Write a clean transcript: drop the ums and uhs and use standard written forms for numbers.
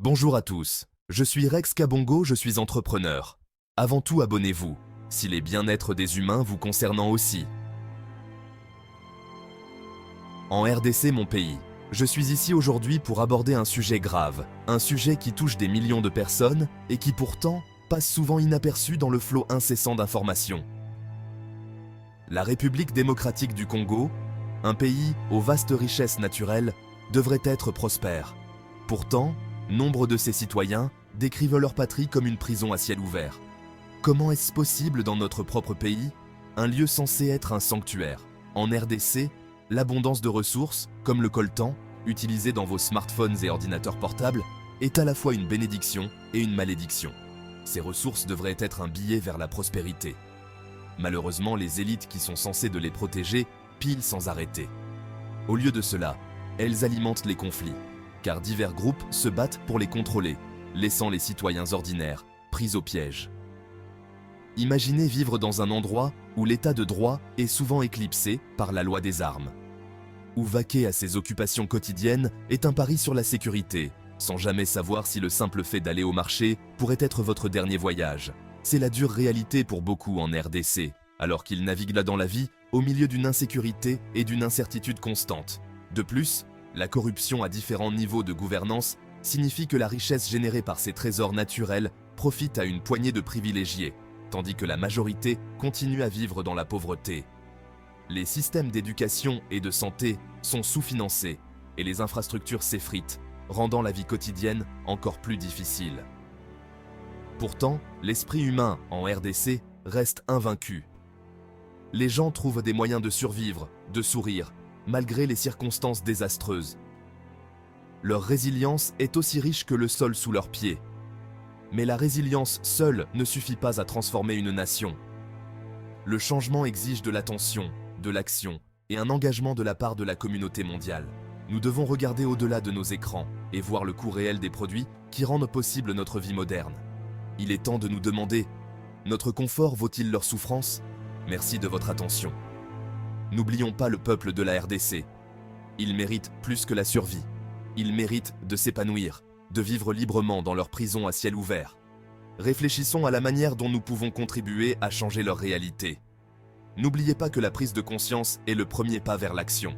Bonjour à tous, je suis Rex Kabongo, je suis entrepreneur. Avant tout, abonnez-vous, si les bien-être des humains vous concernant aussi. En RDC, mon pays, je suis ici aujourd'hui pour aborder un sujet grave, un sujet qui touche des millions de personnes et qui pourtant passe souvent inaperçu dans le flot incessant d'informations. La République démocratique du Congo, un pays aux vastes richesses naturelles, devrait être prospère. Pourtant, nombre de ses citoyens décrivent leur patrie comme une prison à ciel ouvert. Comment est-ce possible dans notre propre pays, un lieu censé être un sanctuaire? En RDC, l'abondance de ressources, comme le coltan, utilisé dans vos smartphones et ordinateurs portables, est à la fois une bénédiction et une malédiction. Ces ressources devraient être un billet vers la prospérité. Malheureusement, les élites qui sont censées de les protéger pilent sans arrêter. Au lieu de cela, elles alimentent les conflits, car divers groupes se battent pour les contrôler, laissant les citoyens ordinaires pris au piège. Imaginez vivre dans un endroit où l'état de droit est souvent éclipsé par la loi des armes, où vaquer à ses occupations quotidiennes est un pari sur la sécurité, sans jamais savoir si le simple fait d'aller au marché pourrait être votre dernier voyage. C'est la dure réalité pour beaucoup en RDC, alors qu'ils naviguent là dans la vie au milieu d'une insécurité et d'une incertitude constante. De plus, la corruption à différents niveaux de gouvernance signifie que la richesse générée par ces trésors naturels profite à une poignée de privilégiés, tandis que la majorité continue à vivre dans la pauvreté. Les systèmes d'éducation et de santé sont sous-financés et les infrastructures s'effritent, rendant la vie quotidienne encore plus difficile. Pourtant, l'esprit humain en RDC reste invaincu. Les gens trouvent des moyens de survivre, de sourire, malgré les circonstances désastreuses. Leur résilience est aussi riche que le sol sous leurs pieds. Mais la résilience seule ne suffit pas à transformer une nation. Le changement exige de l'attention, de l'action et un engagement de la part de la communauté mondiale. Nous devons regarder au-delà de nos écrans et voir le coût réel des produits qui rendent possible notre vie moderne. Il est temps de nous demander, notre confort vaut-il leur souffrance? Merci de votre attention. N'oublions pas le peuple de la RDC. Ils méritent plus que la survie. Ils méritent de s'épanouir, de vivre librement dans leur prison à ciel ouvert. Réfléchissons à la manière dont nous pouvons contribuer à changer leur réalité. N'oubliez pas que la prise de conscience est le premier pas vers l'action.